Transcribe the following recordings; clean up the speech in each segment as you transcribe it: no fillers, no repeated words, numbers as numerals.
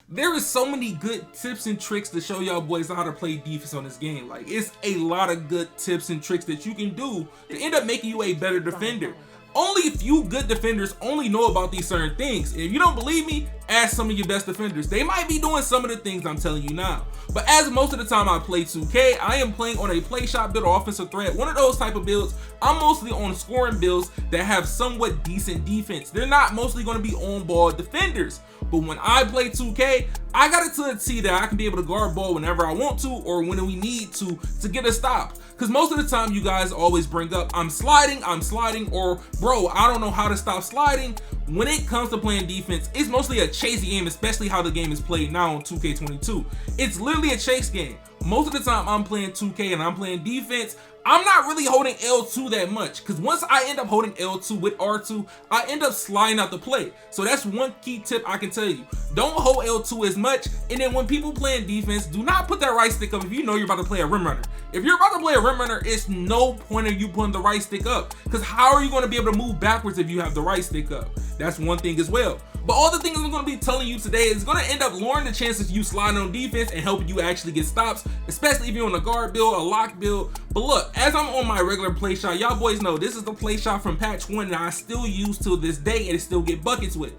There is so many good tips and tricks to show y'all boys how to play defense on this game. Like, it's a lot of good tips and tricks that you can do to end up making you a better defender. Only a few good defenders only know about these certain things. If you don't believe me, ask some of your best defenders. They might be doing some of the things I'm telling you now. But as most of the time I play 2K, I am playing on a PLAYSHOT build or offensive threat. One of those type of builds. I'm mostly on scoring builds that have somewhat decent defense. They're not mostly going to be on-ball defenders. But when I play 2K, I got it to a T that I can be able to guard ball whenever I want to or when we need to get a stop. Because most of the time you guys always bring up, I'm sliding, or bro, I don't know how to stop sliding. When it comes to playing defense, it's mostly a chase game, especially how the game is played now on 2K22. It's literally a chase game. Most of the time I'm playing 2K and I'm playing defense, I'm not really holding L2 that much, because once I end up holding L2 with R2, I end up sliding out the play. So that's one key tip I can tell you. Don't hold L2 as much, and then when people playing defense, do not put that right stick up if you know you're about to play a rim runner. If you're about to play a rim runner, it's no point of you putting the right stick up, because how are you going to be able to move backwards if you have the right stick up? That's one thing as well. But all the things I'm going to be telling you today is going to end up lowering the chances of you sliding on defense and helping you actually get stops, especially if you're on a guard build, a lock build. But look, as I'm on my regular play shot, y'all boys know this is the play shot from patch 1 that I still use till this day and still get buckets with.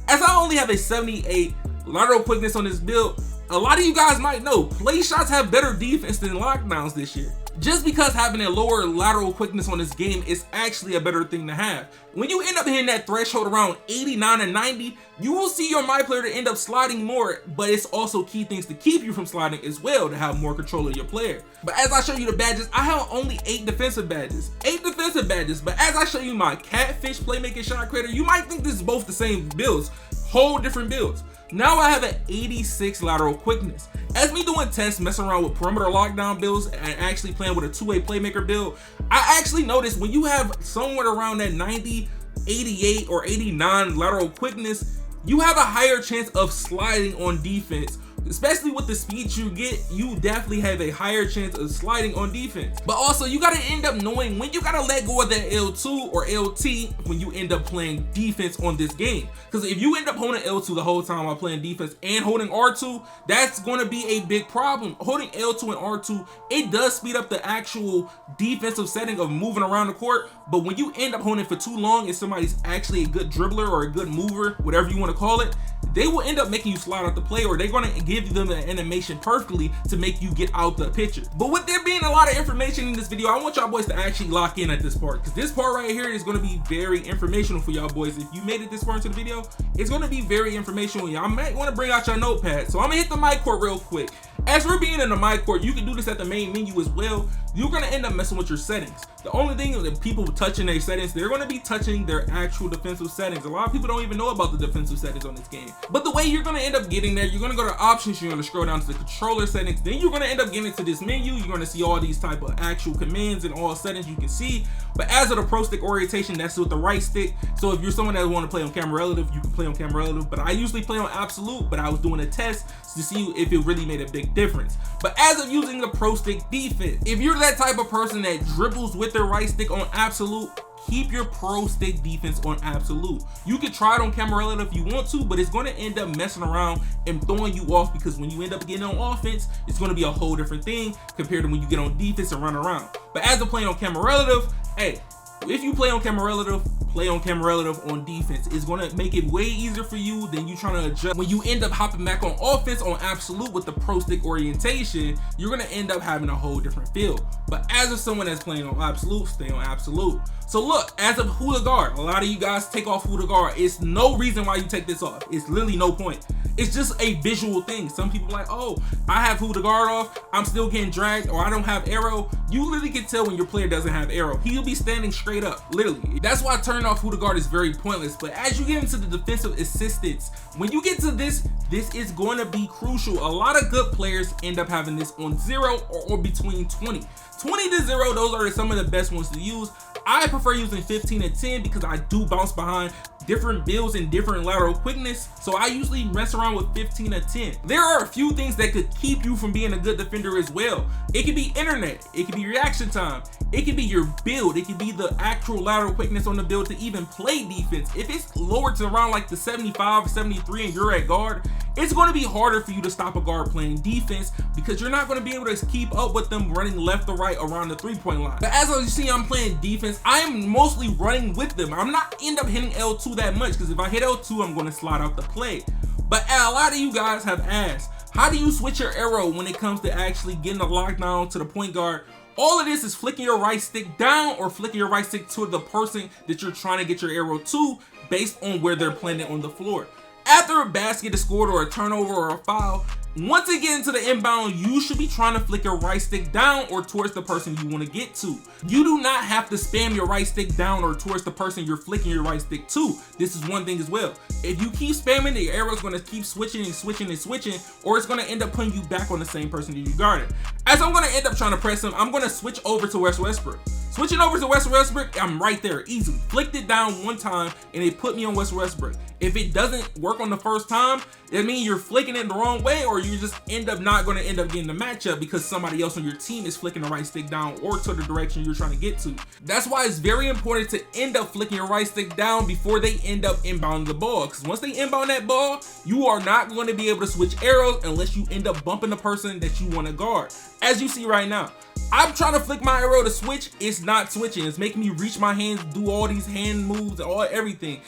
As I only have a 78 lateral quickness on this build, a lot of you guys might know play shots have better defense than lockdowns this year. Just because having a lower lateral quickness on this game is actually a better thing to have. When you end up hitting that threshold around 89 and 90, you will see your my player to end up sliding more, but it's also key things to keep you from sliding as well to have more control of your player. But as I show you the badges, I have only 8 defensive badges. 8 defensive badges, but as I show you my catfish playmaking shot creator, you might think this is both the same builds, whole different builds. Now I have an 86 lateral quickness. As me doing tests, messing around with perimeter lockdown builds and actually playing with a two-way playmaker build, I actually noticed when you have somewhere around that 90, 88, or 89 lateral quickness, you have a higher chance of sliding on defense. Especially with the speed you get, you definitely have a higher chance of sliding on defense. But also, you gotta end up knowing when you gotta let go of that L2 or LT when you end up playing defense on this game. Because if you end up holding L2 the whole time while playing defense and holding R2, that's gonna be a big problem. Holding L2 and R2, it does speed up the actual defensive setting of moving around the court. But when you end up holding it for too long and somebody's actually a good dribbler or a good mover, whatever you want to call it, they will end up making you slide out the play, or they're going to give them an animation perfectly to make you get out the picture. But with there being a lot of information in this video, I want y'all boys to actually lock in at this part, because this part right here is going to be very informational for y'all boys. If you made it this far into the video, it's going to be very informational. Y'all might want to bring out your notepad. So I'm going to hit the mic court real quick. As we're being in the mic court, you can do this at the main menu as well. You're going to end up messing with your settings. The only thing that people touching their settings, they're going to be touching their actual defensive settings. A lot of people don't even know about the defensive settings on this game. But the way you're going to end up getting there, you're going to go to options, you're going to scroll down to the controller settings, then you're going to end up getting to this menu. You're going to see all these type of actual commands and all settings you can see. But as of the pro stick orientation, that's with the right stick. So if you're someone that want to play on camera relative, you can play on camera relative. But I usually play on absolute, but I was doing a test to see if it really made a big difference. But as of using the pro stick defense, if you're that type of person that dribbles with their right stick on absolute, keep your pro stick defense on absolute. You can try it on camera relative if you want to, but it's going to end up messing around and throwing you off, because when you end up getting on offense, it's going to be a whole different thing compared to when you get on defense and run around. But as of playing on camera relative, hey, if you play on camera relative, play on camera relative on defense. It's going to make it way easier for you than you trying to adjust. When you end up hopping back on offense on absolute with the pro stick orientation, you're going to end up having a whole different feel. But as of someone that's playing on absolute, stay on absolute. So look, as of who to guard, a lot of you guys take off who to guard. It's no reason why you take this off. It's literally no point. It's just a visual thing. Some people are like, oh, I have who to guard off, I'm still getting dragged, or I don't have arrow. You literally can tell when your player doesn't have arrow. He'll be standing straight up, literally. That's why turning off who to guard is very pointless. But as you get into the defensive assistance, when you get to this is going to be crucial. A lot of good players end up having this on 0 or between 20. 20 to 0, those are some of the best ones to use. I prefer using 15 and 10 because I do bounce behind different builds and different lateral quickness, so I usually mess around with 15 or 10. There are a few things that could keep you from being a good defender as well. It could be internet, it could be reaction time, it could be your build, it could be the actual lateral quickness on the build to even play defense. If it's lowered to around like the 75 or 73 and you're at guard, it's going to be harder for you to stop a guard playing defense because you're not going to be able to keep up with them running left or right around the 3-point line. But as you see, I'm playing defense, I am mostly running with them. I'm not end up hitting L2 that much because if I hit L2, I'm going to slide out the play. But a lot of you guys have asked, how do you switch your arrow when it comes to actually getting a lockdown to the point guard? All of this is flicking your right stick down or flicking your right stick to the person that you're trying to get your arrow to based on where they're planted on the floor. After a basket is scored or a turnover or a foul, once it gets into the inbound, you should be trying to flick your right stick down or towards the person you want to get to. You do not have to spam your right stick down or towards the person you're flicking your right stick to. This is one thing as well. If you keep spamming, the arrow is going to keep switching and switching and switching, or it's going to end up putting you back on the same person that you guarded. As I'm going to end up trying to press him, I'm going to switch over to Westbrook. Switching over to Westbrook, I'm right there, easily. Flicked it down one time and it put me on Westbrook. If it doesn't work on the first time, that means you're flicking it the wrong way, or you just not going to end up getting the matchup because somebody else on your team is flicking the right stick down or to the direction you're trying to get to. That's why it's very important to end up flicking your right stick down before they end up inbounding the ball, because once they inbound that ball, you are not going to be able to switch arrows unless you end up bumping the person that you want to guard. As you see right now, I'm trying to flick my arrow to switch, it's not switching. It's making me reach my hands, do all these hand moves, everything.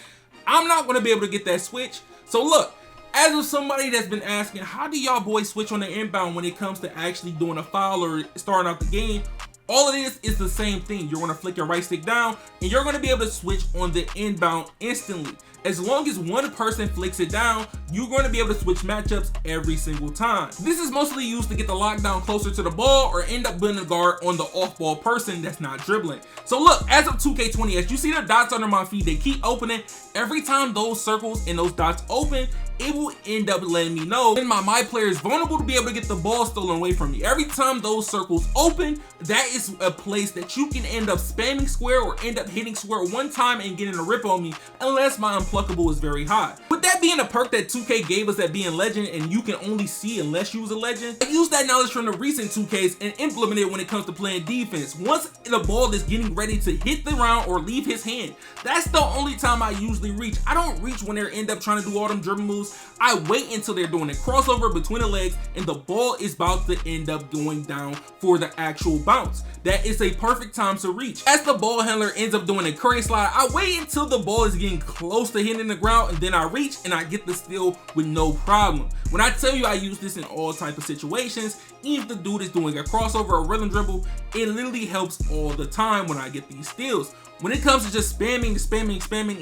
I'm not going to be able to get that switch. So look, as of somebody that's been asking, how do y'all boys switch on the inbound when it comes to actually doing a foul or starting out the game? All of this is the same thing. You're going to flick your right stick down and you're going to be able to switch on the inbound instantly. As long as one person flicks it down, you're going to be able to switch matchups every single time. This is mostly used to get the lockdown closer to the ball or end up being a guard on the off-ball person that's not dribbling. So look, as of 2K20, as you see the dots under my feet, they keep opening. Every time those circles and those dots open, it will end up letting me know when my player is vulnerable to be able to get the ball stolen away from me. Every time those circles open, that is a place that you can end up spamming square or end up hitting square one time and getting a rip on me unless my unpluckable is very high. With that being a perk that 2K gave us at being legend and you can only see unless you was a legend, I use that knowledge from the recent 2Ks and implement it when it comes to playing defense. Once the ball is getting ready to hit the round or leave his hand, that's the only time I usually reach. I don't reach when they end up trying to do all them dribble moves. I wait until they're doing a crossover between the legs and the ball is about to end up going down for the actual bounce. That is a perfect time to reach. As the ball handler ends up doing a curry slide, I wait until the ball is getting close to hitting the ground and then I reach and I get the steal with no problem. When I tell you I use this in all types of situations, even if the dude is doing a crossover or rhythm dribble, it literally helps all the time when I get these steals. When it comes to just spamming,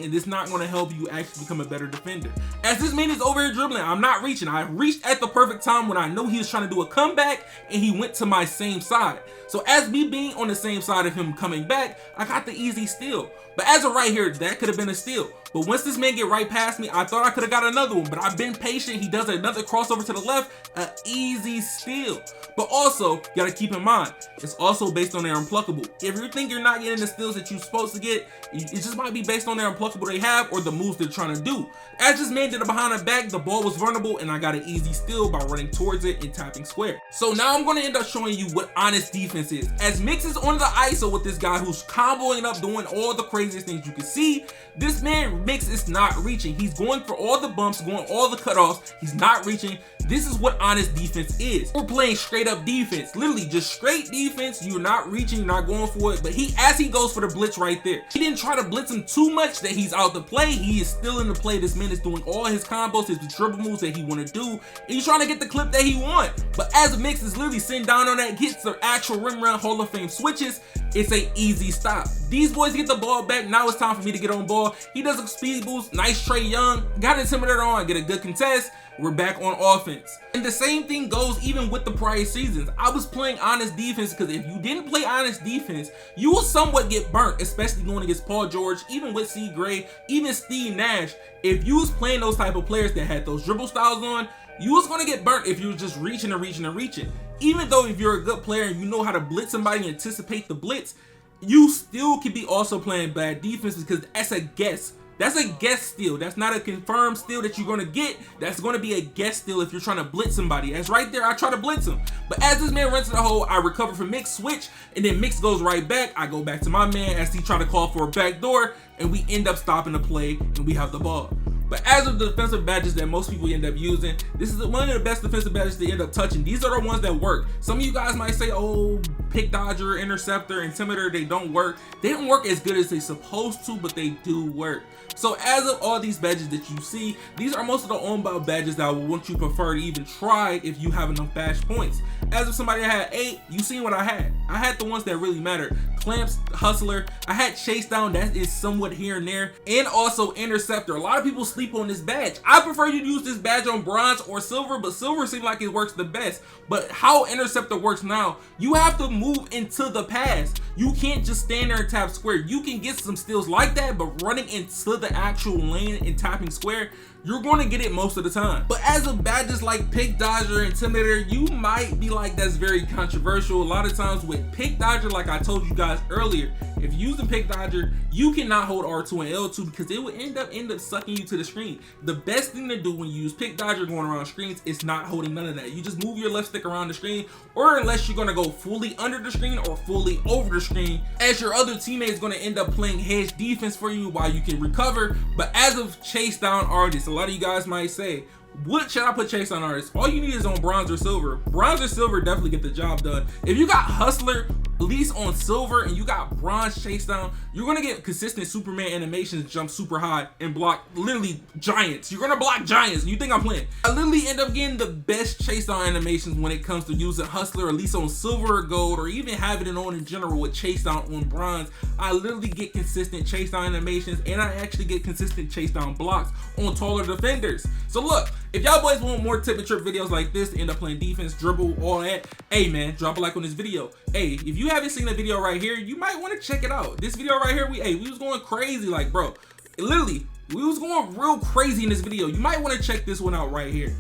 and it's not going to help you actually become a better defender. As this man is over here dribbling, I'm not reaching. I reached at the perfect time when I know he was trying to do a comeback and he went to my same side. So as me being on the same side of him coming back, I got the easy steal. But as of right here, that could have been a steal. But once this man get right past me, I thought I could have got another one, but I've been patient. He does another crossover to the left, an easy steal. But also, you gotta keep in mind, it's also based on their unpluckable. If you think you're not getting the steals that you're supposed to get, it just might be based on their unpluckable they have or the moves they're trying to do. As this man did it behind the back, the ball was vulnerable and I got an easy steal by running towards it and tapping square. So now I'm gonna end up showing you what honest defense is. As Mix is on the ISO with this guy who's comboing up, doing all the craziest things you can see, this man Mix is not reaching. He's going for all the bumps, going all the cutoffs. He's not reaching. This is what honest defense is. We're playing straight up defense, literally just straight defense. You're not reaching, you're not going for it. But as he goes for the blitz right there, he didn't try to blitz him too much that he's out the play. He is still in the play. This man is doing all his combos, his dribble moves that he want to do, and he's trying to get the clip that he want. But as Mix is literally sitting down on that, gets the actual rim run Hall of Fame switches, it's a easy stop. These boys get the ball back. Now it's time for me to get on ball. He does a speed boost, nice Trae Young, got Intimidator on, get a good contest. We're back on offense. And the same thing goes even with the prior seasons. I was playing honest defense because if you didn't play honest defense, you will somewhat get burnt, especially going against Paul George, even with C. Gray, even Steve Nash. If you was playing those type of players that had those dribble styles on, you was gonna get burnt if you was just reaching and reaching and reaching. Even though if you're a good player and you know how to blitz somebody and anticipate the blitz, you still could be also playing bad defense because that's a guess. That's a guess steal. That's not a confirmed steal that you're gonna get. That's gonna be a guess steal if you're trying to blitz somebody. As right there, I try to blitz him. But as this man runs to the hole, I recover from Mix, switch, and then Mix goes right back. I go back to my man as he try to call for a backdoor, and we end up stopping the play, and we have the ball. But as of the defensive badges that most people end up using, this is one of the best defensive badges they end up touching. These are the ones that work. Some of you guys might say, oh, pick dodger, interceptor, intimidator, they don't work. They don't work as good as they supposed to, but they do work. So as of all these badges that you see, these are most of the on-ball badges that I would want you prefer to even try if you have enough badge points. As of somebody that had 8, you seen what I had. I had the ones that really matter. Clamps, hustler, I had chase down, that is somewhat here and there, and also interceptor. A lot of people sleep on this badge. I prefer you to use this badge on bronze or silver, but silver seems like it works the best. But how interceptor works now, you have to move into the pass. You can't just stand there and tap square. You can get some steals like that, but running into the actual lane and tapping square, you're going to get it most of the time. But as of badges like pick dodger, intimidator, you might be like, that's very controversial. A lot of times with pick dodger, like I told you guys earlier, if you're using pick dodger, you cannot hold R2 and L2 because it will end up sucking you to the screen. The best thing to do when you use pick dodger going around screens is not holding none of that. You just move your left stick around the screen, or unless you're going to go fully under the screen or fully over the screen, as your other teammate is going to end up playing hedge defense for you while you can recover. But as of chase down artists, a lot of you guys might say, what should I put chase down artists? All you need is on bronze or silver. Bronze or silver definitely get the job done. If you got hustler, at least on silver, and you got bronze chase down, you're gonna get consistent Superman animations, jump super high and block literally giants. You're gonna block giants. You think I'm playing? I literally end up getting the best chase down animations when it comes to using hustler, at least on silver or gold, or even having it on in general with chase down on bronze. I literally get consistent chase down animations, and I actually get consistent chase down blocks on taller defenders. So look, if y'all boys want more tip and trick videos like this to end up playing defense, dribble, all that, hey man, drop a like on this video. Hey, if you haven't seen the video right here, you might want to check it out. This video right here, we was going crazy, like bro, literally, we was going real crazy in this video. You might want to check this one out right here.